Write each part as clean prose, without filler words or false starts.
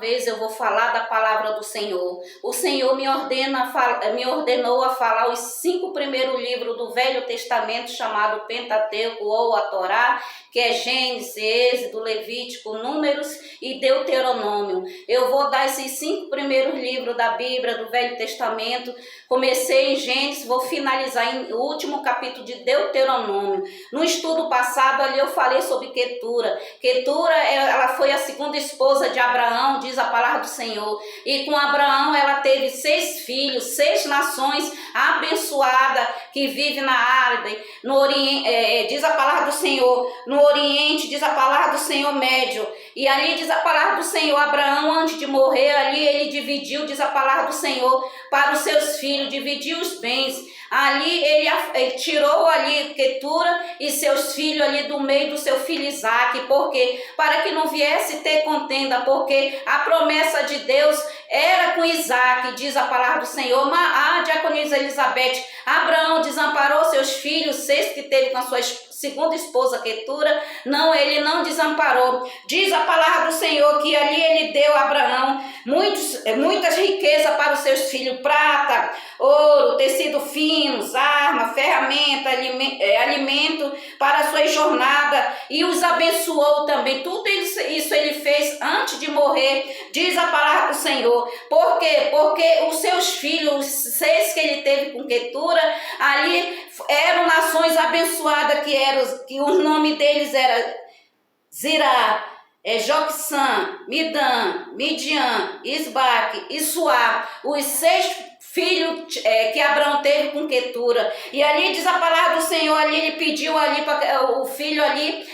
vez eu vou falar da palavra do Senhor. O Senhor me ordenou a falar os 5 primeiros livros do Velho Testamento, chamado Pentateuco ou a Torá, que é Gênesis, Êxodo, Levítico, Números e Deuteronômio. Eu vou dar esses 5 primeiros livros da Bíblia, do Velho Testamento. Comecei em Gênesis, vou finalizar em o último capítulo de Deuteronômio. No estudo passado ali eu falei sobre Quetura. Quetura, ela foi a segunda esposa de Abraão, diz a palavra do Senhor. E com Abraão ela teve 6 filhos, 6 nações abençoadas que vivem na Árabe, no Oriente, diz a palavra do Senhor. No Oriente, diz a palavra do Senhor, Médio. E ali diz a palavra do Senhor, Abraão, antes de morrer, ali ele dividiu, diz a palavra do Senhor, para os seus filhos, dividiu os bens. Ali ele tirou ali Quetura e seus filhos ali do meio do seu filho Isaque. Por quê? Para que não viesse ter contenda, porque a promessa de Deus era com Isaque, diz a palavra do Senhor. Mas a diaconisa Elizabeth, Abraão desamparou seus filhos, 6 que teve com a sua segunda esposa Quetura, não, ele não desamparou. Diz a palavra do Senhor que ali ele deu a Abraão muitas riquezas para os seus filhos, prata, ouro, tecido finos, arma, ferramenta, alimento para a sua jornada, e os abençoou também. Tudo isso ele fez antes de morrer, diz a palavra do Senhor. Por quê? Porque os seus filhos, os 6 que ele teve com Quetura, ali eram nações abençoadas, que o nome deles era Zirá, Joquissã, Midã, Midian, Isbaque e Suá, os 6 filhos que Abraão teve com Quetura. E ali diz a palavra do Senhor, ali ele pediu ali para o filho ali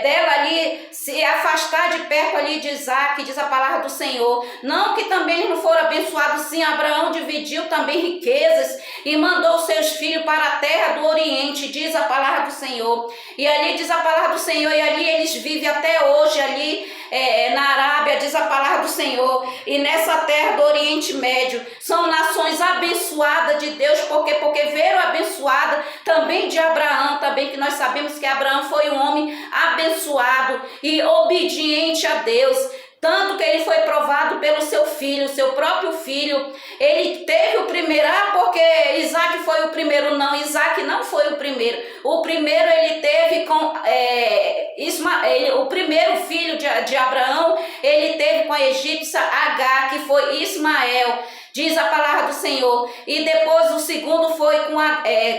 dela ali se afastar de perto ali de Isaque, diz a palavra do Senhor. Não que também eles não foram abençoados, sim. Abraão dividiu também riquezas e mandou seus filhos para a terra do Oriente, diz a palavra do Senhor. E ali diz a palavra do Senhor, e ali eles vivem até hoje ali na Arábia, diz a palavra do Senhor. E nessa terra do Oriente Médio são nações abençoadas de Deus, porque veio abençoada também de Abraão, também que nós sabemos que Abraão foi um homem abençoado e obediente a Deus. Tanto que ele foi provado pelo seu filho, seu próprio filho. Ele teve o primeiro, porque Isaque foi o primeiro. Não, Isaque não foi o primeiro. O primeiro ele teve com Ismael, o primeiro filho de Abraão, ele teve com a egípcia Agar, que foi Ismael, diz a palavra do Senhor. E depois o segundo foi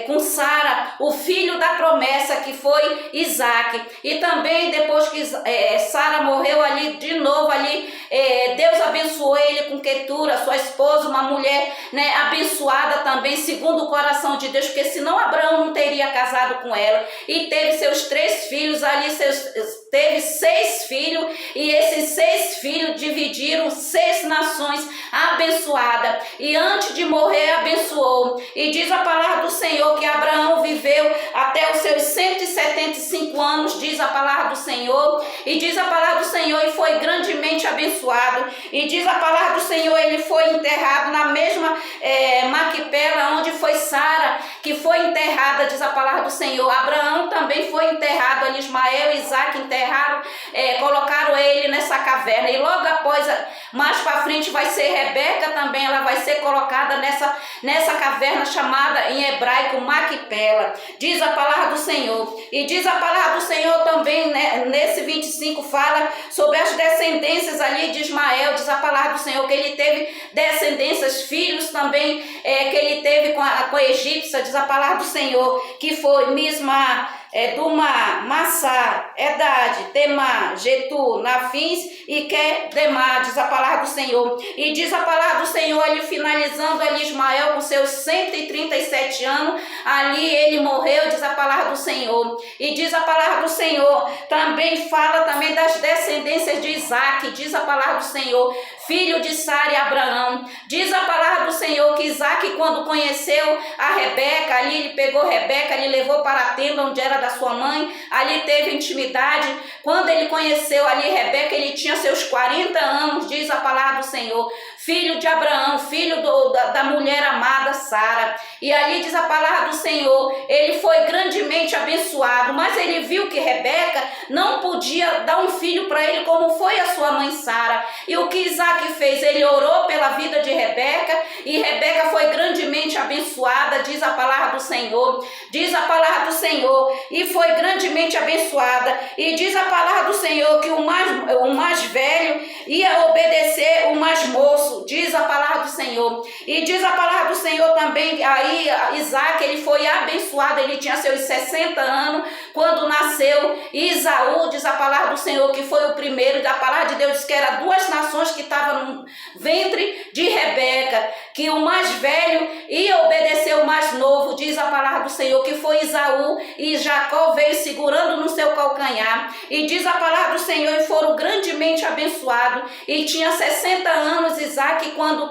com Sara, o filho da promessa, que foi Isaque. E também depois que Sara morreu ali, de novo ali, Deus abençoou ele com Quetura, sua esposa, uma mulher abençoada também, segundo o coração de Deus, porque senão Abraão não teria casado com ela. E teve seus 3 filhos ali, teve 6 filhos, e esses 6 filhos dividiram 6 nações abençoadas. E antes de morrer abençoou. E diz a palavra do Senhor que Abraão viveu até os seus 175 anos, diz a palavra do Senhor. E diz a palavra do Senhor, e foi grandemente abençoado. E diz a palavra do Senhor, ele foi enterrado na mesma Maquipela onde foi Sara, que foi enterrada, diz a palavra do Senhor. Abraão também foi enterrado ali, Ismael e Isaque enterraram, colocaram ele nessa caverna. E logo após, mais para frente, vai ser Rebeca também, ela vai ser colocada nessa caverna chamada em hebraico Maquipela, diz a palavra do Senhor. E diz a palavra do Senhor também, nesse 25, fala sobre as descendências ali de Ismael, diz a palavra do Senhor, que ele teve descendências, filhos também, que ele teve com a egípcia, diz a palavra do Senhor, que foi Misma, Duma, Massá, Edade, Temá, Getu, Nafins e Quedemá, diz a palavra do Senhor. E diz a palavra do Senhor, ali finalizando ali Ismael com seus 137 anos, ali ele morreu, diz a palavra do Senhor. E diz a palavra do Senhor, também fala também das descendências de Isaque, diz a palavra do Senhor, filho de Sara e Abraão. Diz a palavra do Senhor que Isaque, quando conheceu a Rebeca, ali ele pegou Rebeca, ele levou para a tenda onde era da sua mãe, ali teve intimidade. Quando ele conheceu ali Rebeca, ele tinha seus 40 anos, diz a palavra do Senhor. filho de Abraão, filho da mulher amada Sara. E ali diz a palavra do Senhor, ele foi grandemente abençoado, mas ele viu que Rebeca não podia dar um filho para ele como foi a sua mãe Sara. E o que Isaac fez? Ele orou pela vida de Rebeca, e Rebeca foi grandemente abençoada, diz a palavra do Senhor. Diz a palavra do Senhor, e foi grandemente abençoada. E diz a palavra do Senhor que o mais velho ia obedecer o mais moço, diz a palavra do Senhor. E diz a palavra do Senhor também, aí Isaac, ele foi abençoado, ele tinha seus 60 anos, quando nasceu Isaú, diz a palavra do Senhor, que foi o primeiro, da palavra de Deus diz que eram duas nações que estavam no ventre de Rebeca, que o mais velho ia obedecer o mais novo, diz a palavra do Senhor, que foi Isaú, e Jacó veio segurando no seu calcanhar. E diz a palavra do Senhor, e foram grandemente abençoados, e tinha 60 anos Isaac quando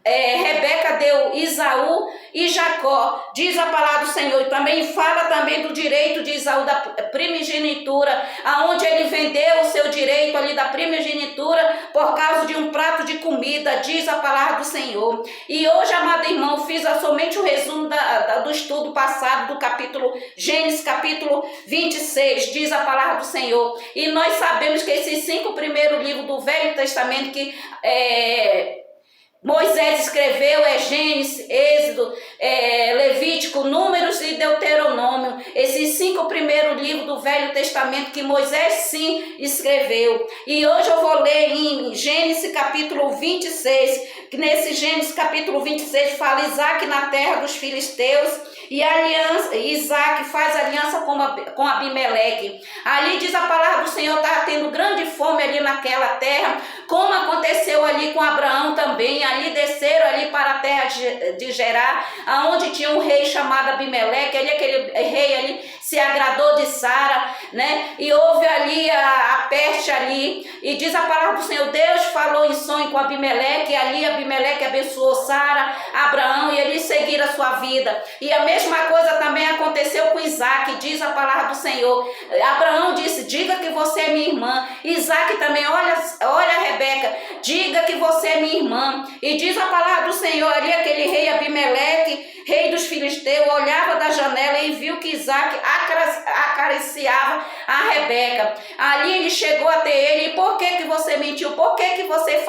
Rebeca deu Isaú e Jacó, diz a palavra do Senhor. E também fala também do direito de Isaú da primogenitura, aonde ele vendeu o seu direito ali da primogenitura por causa de um prato de comida, diz a palavra do Senhor. E hoje, amado irmão, fiz somente o resumo do estudo passado do capítulo Gênesis, capítulo 26, diz a palavra do Senhor. E nós sabemos que esses 5 primeiros livros do Velho Testamento que Moisés escreveu, Gênesis, Êxodo, Levítico, Números e Deuteronômio. Esses 5 primeiros livros do Velho Testamento que Moisés sim escreveu. E hoje eu vou ler em Gênesis capítulo 26, que nesse Gênesis capítulo 26 fala Isaac na terra dos filisteus. E Isaac faz aliança com Abimeleque. Ali diz a palavra do Senhor, estava tendo grande fome ali naquela terra, como aconteceu ali com Abraão também. Ali desceram ali para a terra de Gerar, aonde tinha um rei chamado Abimeleque. Ali aquele rei ali se agradou de Sara, né? E houve ali a peste ali. E diz a palavra do Senhor, Deus falou em sonho com Abimeleque. E ali Abimeleque abençoou Sara, Abraão, e eles seguiram a sua vida. E a mesma coisa também aconteceu com Isaac, diz a palavra do Senhor. Abraão disse, diga que você é minha irmã. Isaac também, olha Rebeca, diga que você é minha irmã. E diz a palavra do Senhor, ali aquele rei Abimeleque, rei dos filisteus, olhava da janela e viu que Isaac acariciava a Rebeca. Ali ele chegou até ele, e por que você mentiu? Por que você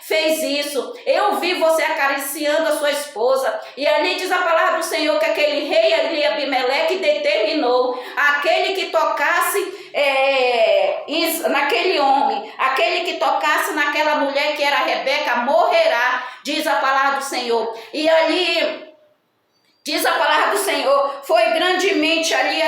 fez isso? Eu vi você acariciando a sua esposa. E ali diz a palavra do Senhor que aquele rei ali, Abimeleque, determinou aquele que tocasse naquele homem, aquele que tocasse naquela mulher que era Rebeca, morrerá, diz a palavra do Senhor. E ali diz a palavra do Senhor, foi grandemente ali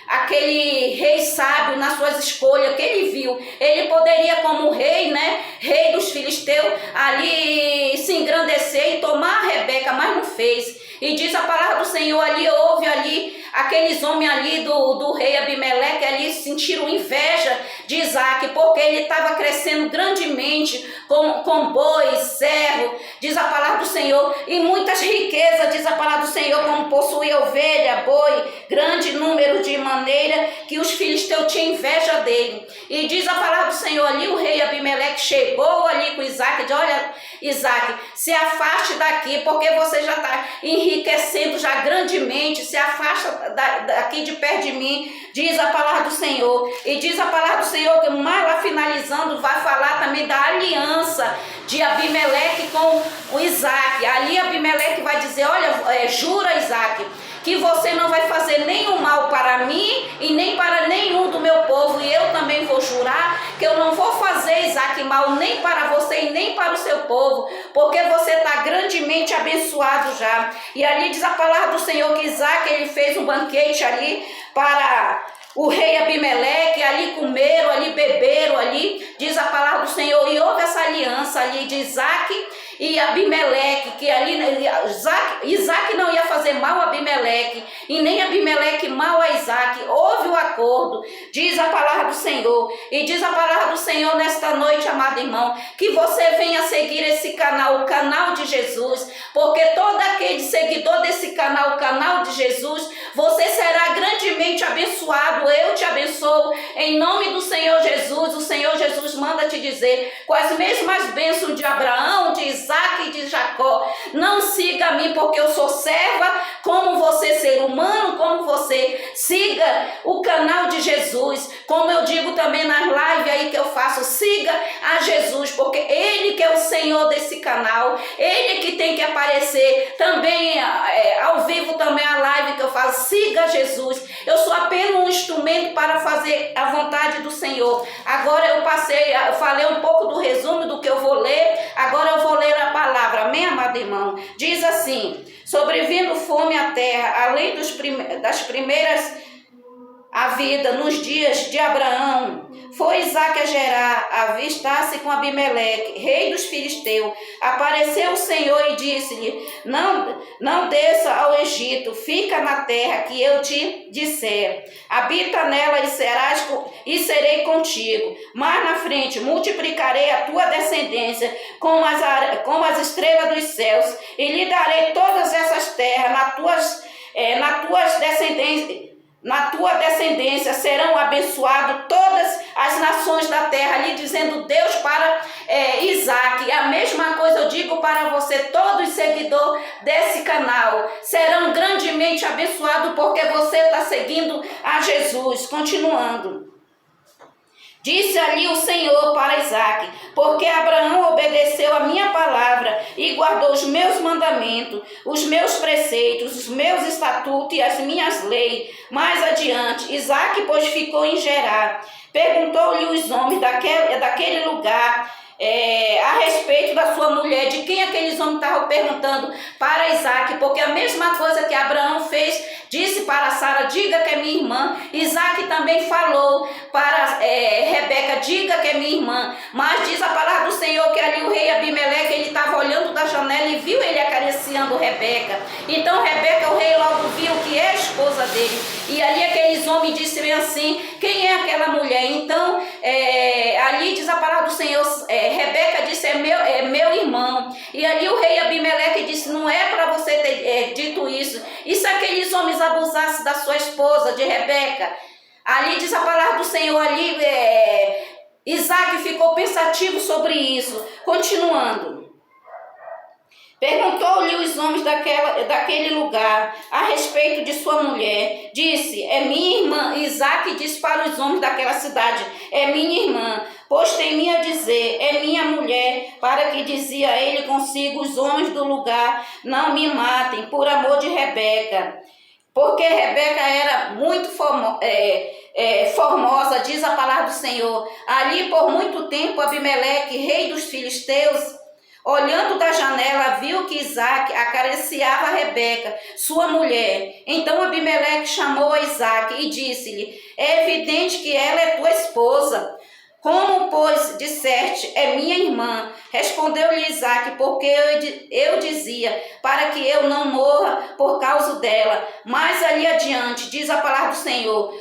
aquele rei sábio nas suas escolhas que ele viu. Ele poderia, como rei, né, rei dos filisteus, ali se engrandecer e tomar a Rebeca, mas não fez. E diz a palavra do Senhor, ali houve ali aqueles homens ali do rei Abimeleque ali sentiram inveja de Isaac, porque ele estava crescendo grandemente com bois, servo, diz a palavra do Senhor, e muitas riquezas, diz a palavra do Senhor, como possuía ovelha, boi, grande número, de maneira que os filisteus tinham inveja dele. E diz a palavra do Senhor ali, o rei Abimeleque chegou ali com Isaac e disse, olha Isaac, se afaste daqui, porque você já está enriquecendo já grandemente, se afasta daqui de perto de mim, diz a palavra do Senhor. E diz a palavra do Senhor que mais lá finalizando vai falar também da aliança de Abimeleque com o Isaac. Ali Abimeleque vai dizer, olha, jura Isaac, que você não vai fazer nenhum mal para mim e nem para nenhum do meu povo. E eu também vou jurar que eu não vou fazer, Isaac, mal nem para você e nem para o seu povo, porque você está grandemente abençoado já. E ali diz a palavra do Senhor que Isaac, ele fez um banquete ali para o rei Abimeleque, ali comeram, ali beberam, ali, diz a palavra do Senhor, e houve essa aliança ali de Isaac e Abimeleque, que ali Isaac não ia fazer mal a Abimeleque, e nem Abimeleque mal a Isaac. Houve o acordo, diz a palavra do Senhor. E diz a palavra do Senhor nesta noite, amado irmão, que você venha seguir esse canal, o canal de Jesus, porque todo aquele seguidor desse canal, o canal de Jesus, você será grandemente abençoado. Eu te abençoo em nome do Senhor Jesus. O Senhor Jesus manda te dizer, com as mesmas bênçãos de Abraão, de Isaac e de Jacó: não siga a mim, porque eu sou serva como você, ser humano como você. Siga o canal de Jesus, como eu digo também nas lives aí que eu faço, siga a Jesus, porque Ele que é o Senhor desse canal, Ele que tem que aparecer também ao vivo, também a live que eu faço. Siga Jesus. Eu sou apenas um instrumento para fazer a vontade do Senhor. Agora eu falei um pouco do resumo do que eu vou ler, agora eu vou ler a palavra. Amém, amado irmão? Diz assim: sobrevindo fome à terra, além das primeiras a vida nos dias de Abraão, foi Isaac a Gerar, avistar-se com Abimeleque, rei dos filisteus. Apareceu o Senhor e disse-lhe: não desça ao Egito, fica na terra que eu te disser. Habita nela e serei contigo. Mais na frente multiplicarei a tua descendência como as estrelas dos céus, e lhe darei todas essas terras na tua descendência serão abençoadas todas as nações da terra. Ali dizendo Deus para Isaac. A mesma coisa eu digo para você, todos os seguidores desse canal serão grandemente abençoados, porque você está seguindo a Jesus. Continuando. Disse ali o Senhor para Isaac: porque Abraão obedeceu a minha palavra e guardou os meus mandamentos, os meus preceitos, os meus estatutos e as minhas leis. Mais adiante, Isaac, pois, ficou em Gerar. Perguntou-lhe os homens daquele lugar a respeito da sua mulher. De quem aqueles homens estavam perguntando? Para Isaac, porque a mesma coisa que Abraão fez, disse para Sara: diga que é minha irmã. Isaac também falou para Rebeca: diga que é minha irmã. Mas diz a palavra do Senhor que ali o rei Abimeleque, ele estava olhando da janela e viu ele acariciando Rebeca. Então Rebeca, o rei, logo viu que é a esposa dele. E ali aqueles homens disseram assim: quem é aquela mulher? Então ali diz a palavra do Senhor, Rebeca disse: é meu irmão. E ali o rei Abimeleque disse: não é para você ter dito isso. E se aqueles homens abusassem da sua esposa, de Rebeca? Ali diz a palavra do Senhor, ali Isaac ficou pensativo sobre isso. Continuando. Perguntou-lhe os homens daquele lugar a respeito de sua mulher. Disse: é minha irmã. Isaac disse para os homens daquela cidade: é minha irmã. Pois temia dizer: é minha mulher. Para que, dizia ele consigo, os homens do lugar não me matem por amor de Rebeca. Porque Rebeca era muito formosa, diz a palavra do Senhor. Ali por muito tempo Abimeleque, rei dos filisteus, olhando da janela, viu que Isaac acariciava Rebeca, sua mulher. Então Abimeleque chamou a Isaac e disse-lhe: é evidente que ela é tua esposa. Como, pois, disseste: é minha irmã? Respondeu-lhe Isaac: porque eu dizia, para que eu não morra por causa dela. Mais ali adiante, diz a palavra do Senhor: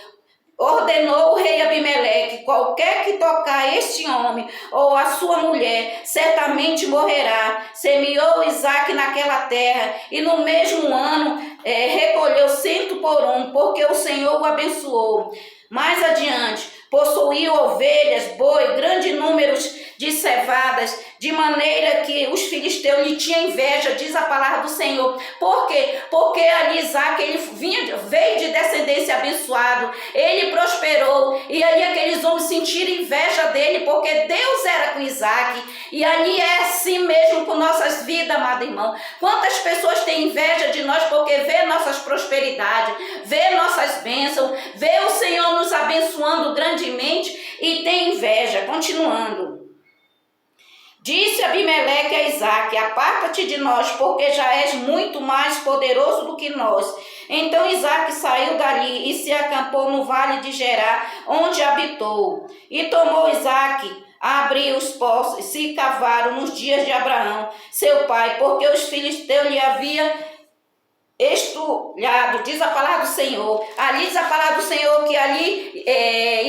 ordenou o rei Abimeleque: qualquer que tocar este homem ou a sua mulher, certamente morrerá. Semeou Isaac naquela terra, e no mesmo ano recolheu 100 por 1, porque o Senhor o abençoou. Mais adiante, possuía ovelhas, boi, grande número de cevadas, de maneira que os filisteus lhe tinham inveja, diz a palavra do Senhor. Por quê? Porque ali Isaac, ele veio de descendência abençoado, ele prosperou, e ali aqueles homens sentiram inveja dele, porque Deus era com Isaac. E ali é assim mesmo com nossas vidas, amado irmão. Quantas pessoas têm inveja de nós porque vê nossas prosperidades, vê nossas bênçãos, vê o Senhor nos abençoando grandemente e tem inveja. Continuando. Disse Abimeleque a Isaac: aparta-te de nós, porque já és muito mais poderoso do que nós. Então Isaac saiu dali e se acampou no vale de Gerar, onde habitou. E tomou Isaac abriu os poços e se cavaram nos dias de Abraão, seu pai, porque os filisteus lhe haviam estulhado, diz a palavra do Senhor. Ali diz a palavra do Senhor que ali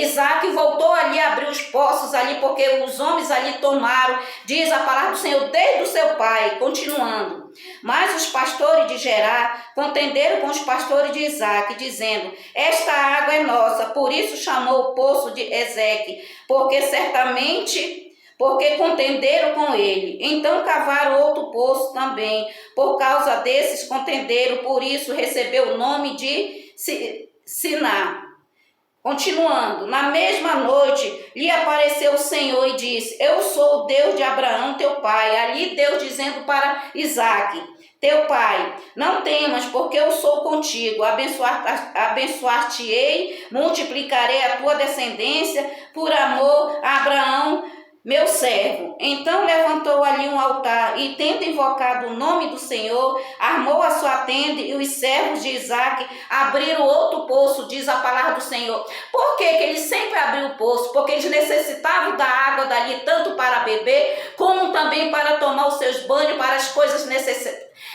Isaac voltou ali a abrir os poços ali, porque os homens ali tomaram, diz a palavra do Senhor, desde o seu pai, continuando. Mas os pastores de Gerar contenderam com os pastores de Isaac, dizendo: esta água é nossa. Por isso chamou o poço de Ezeque, porque contenderam com ele. Então cavaram outro poço também. Por causa desses contenderam, por isso recebeu o nome de Siná. Continuando, na mesma noite lhe apareceu o Senhor e disse: eu sou o Deus de Abraão, teu pai. Ali Deus dizendo para Isaac, teu pai: não temas, porque eu sou contigo. Abençoar-te-ei, multiplicarei a tua descendência por amor a Abraão, meu servo. Então levantou ali um altar e, tendo invocado o nome do Senhor, armou a sua tenda, e os servos de Isaac abriram outro poço, diz a palavra do Senhor. Por que eles sempre abriam o poço? Porque eles necessitavam da água dali, tanto para beber, como também para tomar os seus banhos, para as coisas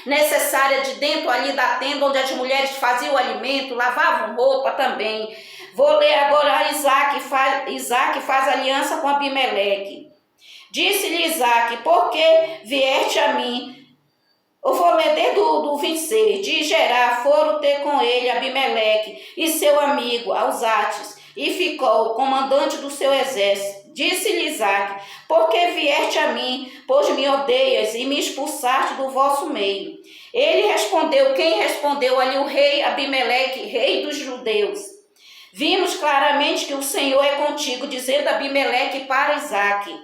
necessárias de dentro ali da tenda, onde as mulheres faziam o alimento, lavavam roupa também. Vou ler agora Isaac faz aliança com Abimeleque. Disse-lhe Isaac: por que vieste a mim? Eu vou ler desde o 26. De Gerar foram ter com ele Abimeleque e seu amigo Ausates, e ficou comandante do seu exército. Disse-lhe Isaac: por que vieste a mim, pois me odeias e me expulsaste do vosso meio? Ele respondeu, quem respondeu ali? O rei Abimeleque, rei dos judeus. Vimos claramente que o Senhor é contigo, dizendo Abimeleque para Isaac.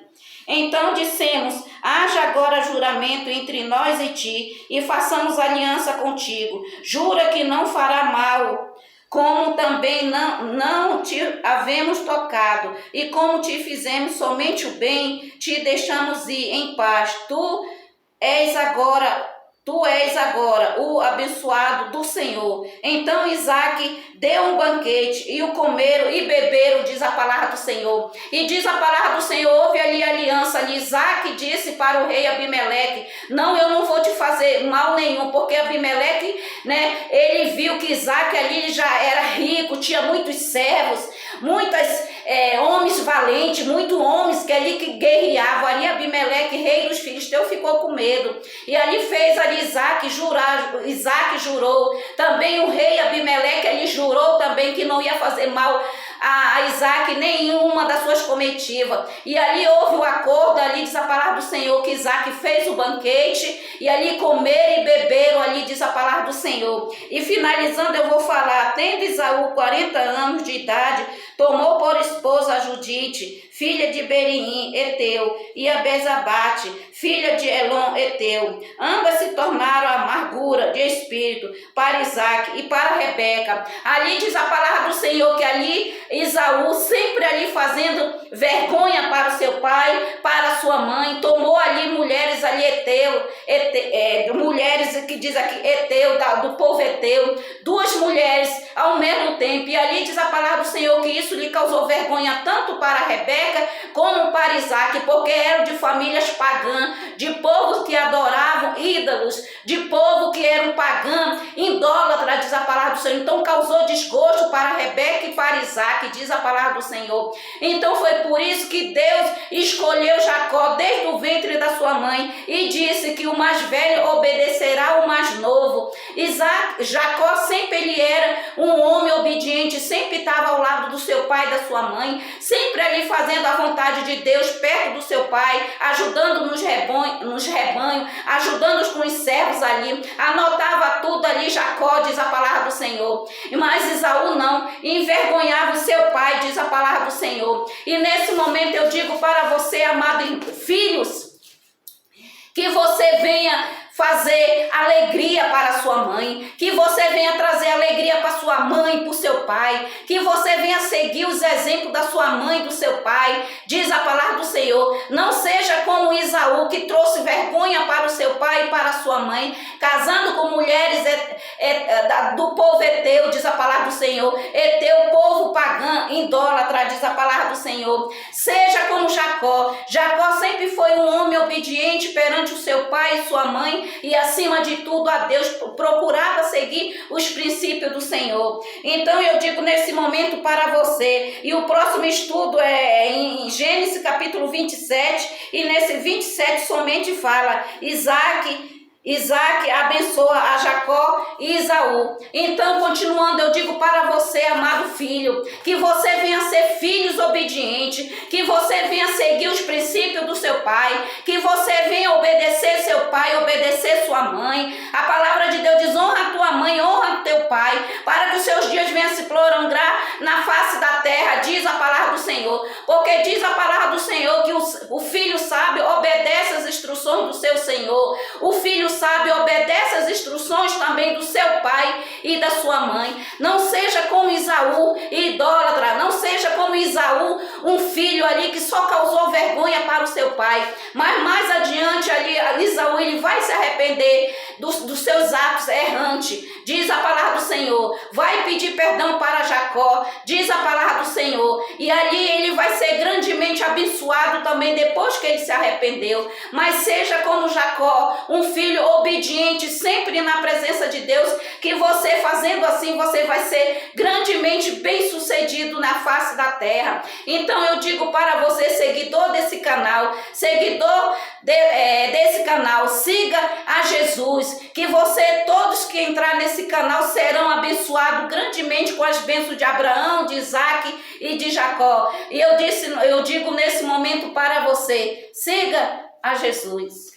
Então dissemos: haja agora juramento entre nós e ti, e façamos aliança contigo. Jura que não fará mal, como também não te havemos tocado, e como te fizemos somente o bem, te deixamos ir em paz. Tu és agora o abençoado do Senhor. Então Isaac deu um banquete, e o comeram e beberam, diz a palavra do Senhor. E diz a palavra do Senhor, houve ali aliança. Ali Isaac disse para o rei Abimeleque: não, eu não vou te fazer mal nenhum, porque Abimeleque, ele viu que Isaac ali já era rico, tinha muitos servos, homens valentes, muitos homens que guerreavam. Ali Abimeleque, rei dos filisteus, ficou com medo. E ali fez ali Isaac jurou. Também o rei Abimeleque, ele jurou também que não ia fazer mal a Isaac nenhuma das suas comitivas. E ali houve o acordo, ali diz a palavra do Senhor, que Isaac fez o banquete, e ali comeram e beberam, ali diz a palavra do Senhor. E finalizando eu vou falar: tendo Esaú 40 anos de idade, tomou por esposa a Judite, filha de Berim, Eteu, e a Bezabate, filha de Elon, Eteu. Ambas se tornaram amargura de espírito para Isaac e para Rebeca. Ali diz a palavra do Senhor que ali Esaú, sempre ali fazendo vergonha para o seu pai, para a sua mãe, tomou ali mulheres ali mulheres que diz aqui Eteu, do povo Eteu, duas mulheres ao mesmo tempo. E ali diz a palavra do Senhor que isso lhe causou vergonha tanto para Rebeca como para Isaac, porque eram de famílias pagãs, de povos que adoravam ídolos, de povo que eram pagãs, idólatra, diz a palavra do Senhor. Então causou desgosto para Rebeca e para Isaac, diz a palavra do Senhor. Então foi por isso que Deus escolheu Jacó desde o ventre da sua mãe e disse que o mais velho obedecerá ao mais novo. Jacó sempre ele era um homem obediente, sempre estava ao lado do seu pai e da sua mãe, sempre ali fazendo a vontade de Deus, perto do seu pai, ajudando nos rebanhos, ajudando com os servos ali, anotava tudo ali. Jacó, diz a palavra do Senhor. Mas Esaú não, envergonhava o seu pai, diz a palavra do Senhor. E nesse momento eu digo para você, amado filhos, que você venha fazer alegria para a sua mãe, que você venha trazer alegria para sua mãe, para o seu pai, que você venha seguir os exemplos da sua mãe e do seu pai, diz a palavra do Senhor. Não seja como Esaú, que trouxe vergonha para o seu seu pai e para sua mãe, casando com mulheres do povo Eteu, diz a palavra do Senhor. Eteu, povo pagão, idólatra, diz a palavra do Senhor. Seja como Jacó. Jacó sempre foi um homem obediente perante o seu pai e sua mãe, e acima de tudo a Deus, procurava seguir os princípios do Senhor. Então eu digo nesse momento para você, e o próximo estudo é em Gênesis capítulo 27, e nesse 27 somente fala Isaac abençoa a Jacó e Esaú. Então, continuando, eu digo para você, amado filho, que você venha ser filhos obedientes, que você venha seguir os princípios do seu pai, que você venha obedecer seu pai, obedecer sua mãe. A palavra de Deus diz: honra a tua mãe, honra teu pai, para que os seus dias venham se prolongar na face da terra, diz a palavra do Senhor. Porque diz a palavra do Senhor que o filho sábio obedece às instruções do seu Senhor. O filho sábio obedece às instruções também do seu pai e da sua mãe. Não seja como Esaú, idólatra. Não seja como Esaú, um filho ali que só causou vergonha para o seu pai. Mas mais adiante ali, Esaú, ele vai se arrepender dos seus atos errantes. Diz a palavra do Senhor. Vai pedir perdão para Jacó. Diz a palavra do Senhor. E ali ele vai ser grandemente abençoado também depois que ele se arrependeu. Mas seja como Jacó, um filho obediente, sempre na presença de Deus, que você fazendo assim, você vai ser grandemente bem sucedido na face da terra. Então eu digo para você, seguidor desse canal, desse canal, siga a Jesus, que todos que entrar nesse canal serão abençoados grandemente com as bênçãos de Abraão, de Isaac e de Jacó. E eu digo nesse momento para você, siga a Jesus.